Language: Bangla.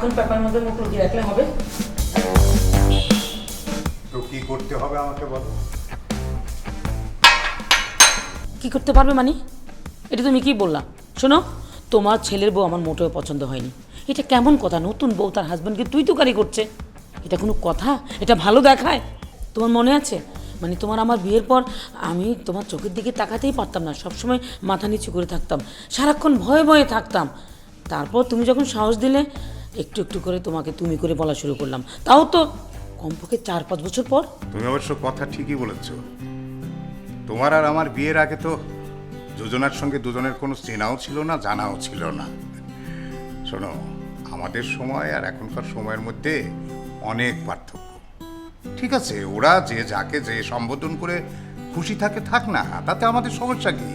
সারাক্ষণ পেপার মধ্যে মুখ লুকিয়ে রাখলে হবে? তো কি করতে হবে আমাকে বলো। কি করতে পারবে মানে? এটা তুমি কি বললা? শোনো, তোমার ছেলের বউ আমার মোটেও পছন্দ হয়নি। এটা কেমন কথা? নতুন বউ তার হাজব্যান্ডকে তুই তুকারি করছে, এটা কোনো কথা? এটা ভালো দেখায়? তোমার মনে আছে মানে তোমার আমার বিয়ের পর আমি তোমার চোখের দিকে তাকাতেই পারতাম না, সবসময় মাথা নিচু করে থাকতাম, সারাক্ষণ ভয়ে ভয়ে থাকতাম। তারপর তুমি যখন সাহস দিলে একটু একটু করে তোমাকে তুমি করে বলা শুরু করলাম, তাও তো কমপক্ষে 4-5 বছর পর। তুমি অবশ্য কথা ঠিকই বলেছ। তোমার আর আমার বিয়ের আগে তো যোজনার সঙ্গে দুজনের কোনো চেনাও ছিল না, জানাও ছিল না। শোনো, আমাদের সময় আর এখনকার সময়ের মধ্যে অনেক পার্থক্য। ঠিক আছে, ওরা যে যাকে যে সম্বোধন করে খুশি থাকে থাক না, তাতে আমাদের সমস্যা কি?